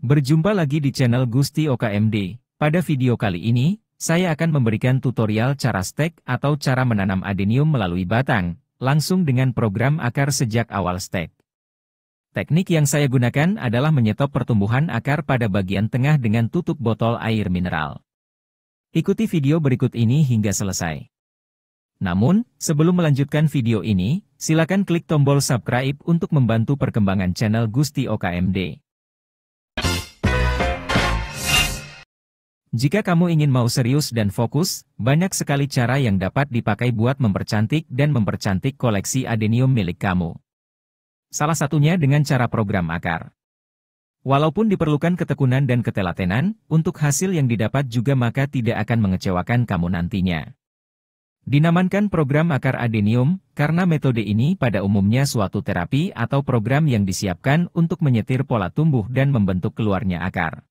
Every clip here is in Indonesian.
Berjumpa lagi di channel Gusti Oka MD. Pada video kali ini, saya akan memberikan tutorial cara stek atau cara menanam adenium melalui batang, langsung dengan program akar sejak awal stek. Teknik yang saya gunakan adalah menyetop pertumbuhan akar pada bagian tengah dengan tutup botol air mineral. Ikuti video berikut ini hingga selesai. Namun, sebelum melanjutkan video ini, silakan klik tombol subscribe untuk membantu perkembangan channel Gusti Oka MD. Jika kamu ingin mau serius dan fokus, banyak sekali cara yang dapat dipakai buat mempercantik dan mempercantik koleksi adenium milik kamu. Salah satunya dengan cara program akar. Walaupun diperlukan ketekunan dan ketelatenan, untuk hasil yang didapat juga maka tidak akan mengecewakan kamu nantinya. Dinamakan program akar adenium, karena metode ini pada umumnya suatu terapi atau program yang disiapkan untuk menyetir pola tumbuh dan membentuk keluarnya akar.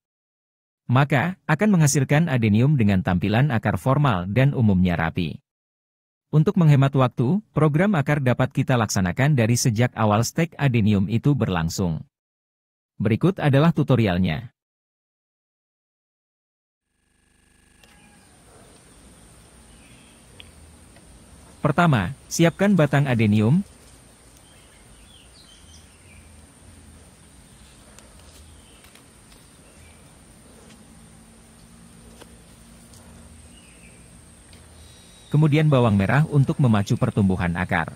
Maka, akan menghasilkan adenium dengan tampilan akar formal dan umumnya rapi. Untuk menghemat waktu, program akar dapat kita laksanakan dari sejak awal stek adenium itu berlangsung. Berikut adalah tutorialnya. Pertama, siapkan batang adenium. Kemudian bawang merah untuk memacu pertumbuhan akar.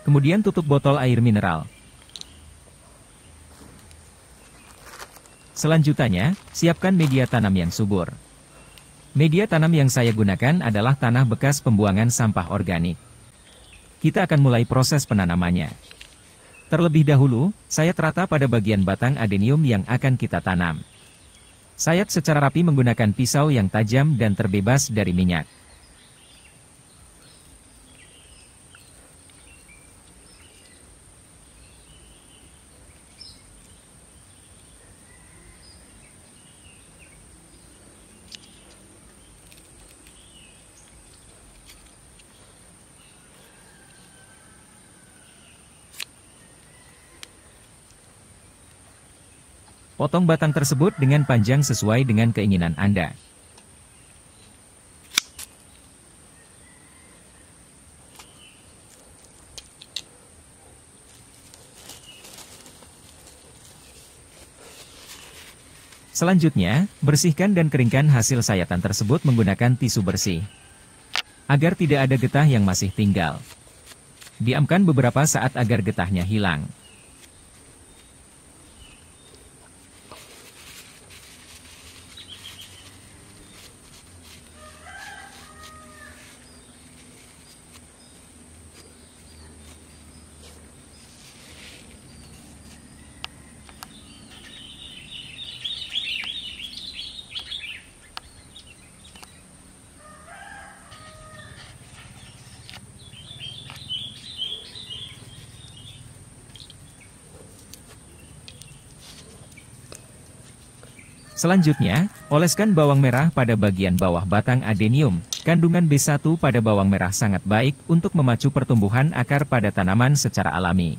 Kemudian tutup botol air mineral. Selanjutnya, siapkan media tanam yang subur. Media tanam yang saya gunakan adalah tanah bekas pembuangan sampah organik. Kita akan mulai proses penanamannya. Terlebih dahulu, saya terata pada bagian batang adenium yang akan kita tanam. Sayat secara rapi menggunakan pisau yang tajam dan terbebas dari minyak. Potong batang tersebut dengan panjang sesuai dengan keinginan Anda. Selanjutnya, bersihkan dan keringkan hasil sayatan tersebut menggunakan tisu bersih. Agar tidak ada getah yang masih tinggal. Diamkan beberapa saat agar getahnya hilang. Selanjutnya, oleskan bawang merah pada bagian bawah batang adenium. Kandungan B1 pada bawang merah sangat baik untuk memacu pertumbuhan akar pada tanaman secara alami.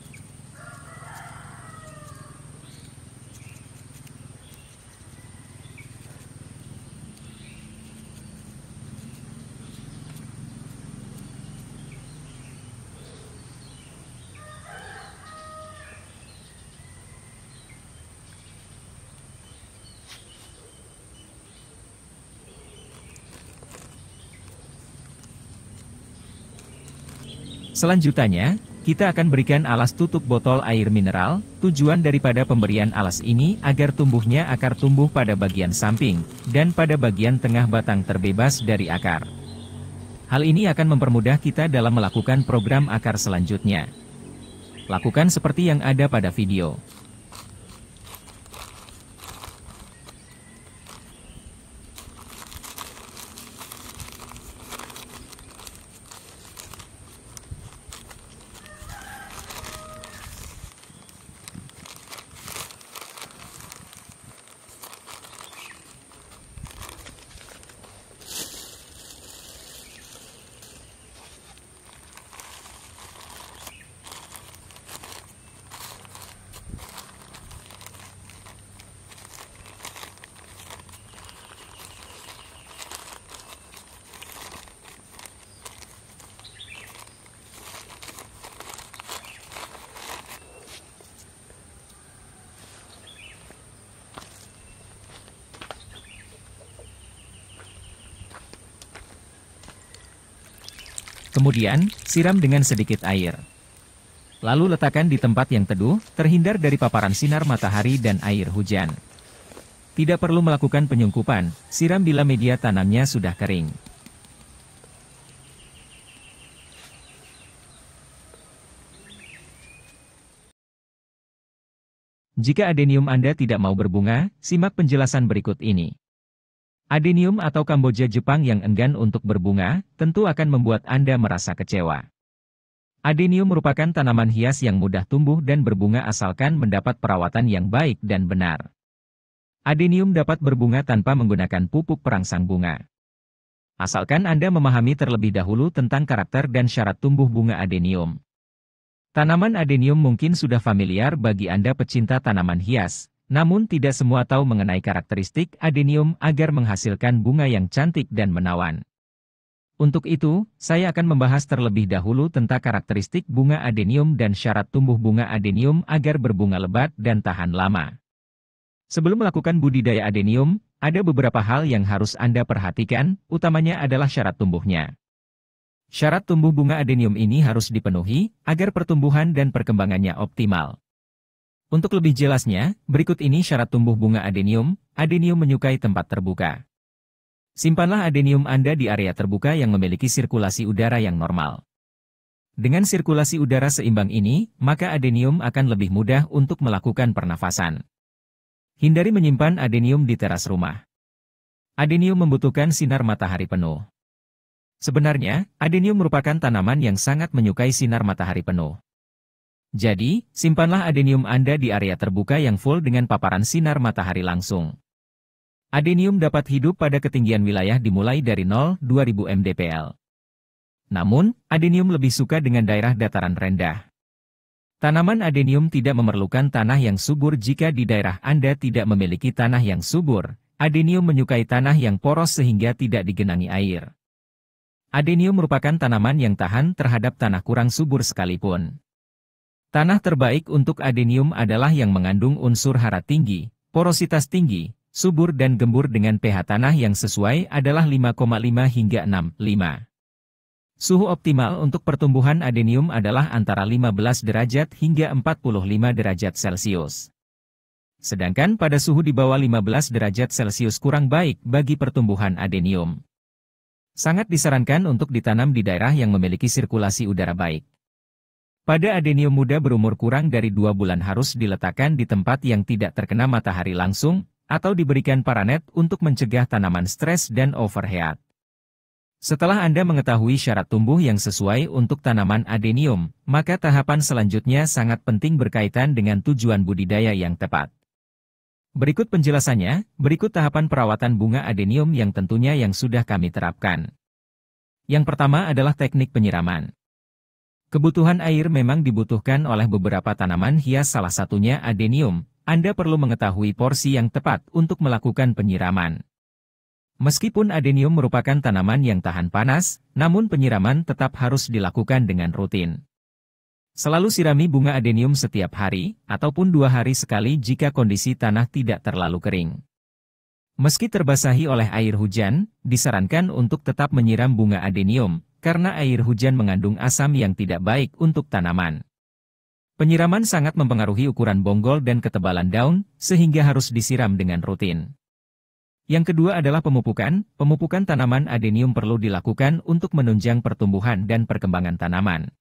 Selanjutnya, kita akan berikan alas tutup botol air mineral. Tujuan daripada pemberian alas ini agar tumbuhnya akar tumbuh pada bagian samping, dan pada bagian tengah batang terbebas dari akar. Hal ini akan mempermudah kita dalam melakukan program akar selanjutnya. Lakukan seperti yang ada pada video. Kemudian, siram dengan sedikit air. Lalu letakkan di tempat yang teduh, terhindar dari paparan sinar matahari dan air hujan. Tidak perlu melakukan penyungkupan, siram bila media tanamnya sudah kering. Jika adenium Anda tidak mau berbunga, simak penjelasan berikut ini. Adenium atau Kamboja Jepang yang enggan untuk berbunga, tentu akan membuat Anda merasa kecewa. Adenium merupakan tanaman hias yang mudah tumbuh dan berbunga asalkan mendapat perawatan yang baik dan benar. Adenium dapat berbunga tanpa menggunakan pupuk perangsang bunga. Asalkan Anda memahami terlebih dahulu tentang karakter dan syarat tumbuh bunga adenium. Tanaman adenium mungkin sudah familiar bagi Anda pecinta tanaman hias, namun tidak semua tahu mengenai karakteristik adenium agar menghasilkan bunga yang cantik dan menawan. Untuk itu, saya akan membahas terlebih dahulu tentang karakteristik bunga adenium dan syarat tumbuh bunga adenium agar berbunga lebat dan tahan lama. Sebelum melakukan budidaya adenium, ada beberapa hal yang harus Anda perhatikan, utamanya adalah syarat tumbuhnya. Syarat tumbuh bunga adenium ini harus dipenuhi, agar pertumbuhan dan perkembangannya optimal. Untuk lebih jelasnya, berikut ini syarat tumbuh bunga adenium. Adenium menyukai tempat terbuka. Simpanlah adenium Anda di area terbuka yang memiliki sirkulasi udara yang normal. Dengan sirkulasi udara seimbang ini, maka adenium akan lebih mudah untuk melakukan pernafasan. Hindari menyimpan adenium di teras rumah. Adenium membutuhkan sinar matahari penuh. Sebenarnya, adenium merupakan tanaman yang sangat menyukai sinar matahari penuh. Jadi, simpanlah adenium Anda di area terbuka yang full dengan paparan sinar matahari langsung. Adenium dapat hidup pada ketinggian wilayah dimulai dari 0-2000 mdpl. Namun, adenium lebih suka dengan daerah dataran rendah. Tanaman adenium tidak memerlukan tanah yang subur jika di daerah Anda tidak memiliki tanah yang subur. Adenium menyukai tanah yang poros sehingga tidak digenangi air. Adenium merupakan tanaman yang tahan terhadap tanah kurang subur sekalipun. Tanah terbaik untuk adenium adalah yang mengandung unsur hara tinggi, porositas tinggi, subur dan gembur dengan pH tanah yang sesuai adalah 5,5 hingga 6,5. Suhu optimal untuk pertumbuhan adenium adalah antara 15 derajat hingga 45 derajat Celcius. Sedangkan pada suhu di bawah 15 derajat Celcius kurang baik bagi pertumbuhan adenium. Sangat disarankan untuk ditanam di daerah yang memiliki sirkulasi udara baik. Pada adenium muda berumur kurang dari 2 bulan harus diletakkan di tempat yang tidak terkena matahari langsung, atau diberikan paranet untuk mencegah tanaman stres dan overheat. Setelah Anda mengetahui syarat tumbuh yang sesuai untuk tanaman adenium, maka tahapan selanjutnya sangat penting berkaitan dengan tujuan budidaya yang tepat. Berikut penjelasannya, berikut tahapan perawatan bunga adenium yang tentunya yang sudah kami terapkan. Yang pertama adalah teknik penyiraman. Kebutuhan air memang dibutuhkan oleh beberapa tanaman hias, salah satunya adenium. Anda perlu mengetahui porsi yang tepat untuk melakukan penyiraman. Meskipun adenium merupakan tanaman yang tahan panas, namun penyiraman tetap harus dilakukan dengan rutin. Selalu sirami bunga adenium setiap hari, ataupun 2 hari sekali jika kondisi tanah tidak terlalu kering. Meski terbasahi oleh air hujan, disarankan untuk tetap menyiram bunga adenium, karena air hujan mengandung asam yang tidak baik untuk tanaman. Penyiraman sangat mempengaruhi ukuran bonggol dan ketebalan daun, sehingga harus disiram dengan rutin. Yang kedua adalah pemupukan. Pemupukan tanaman adenium perlu dilakukan untuk menunjang pertumbuhan dan perkembangan tanaman.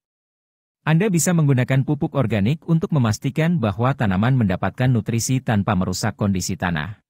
Anda bisa menggunakan pupuk organik untuk memastikan bahwa tanaman mendapatkan nutrisi tanpa merusak kondisi tanah.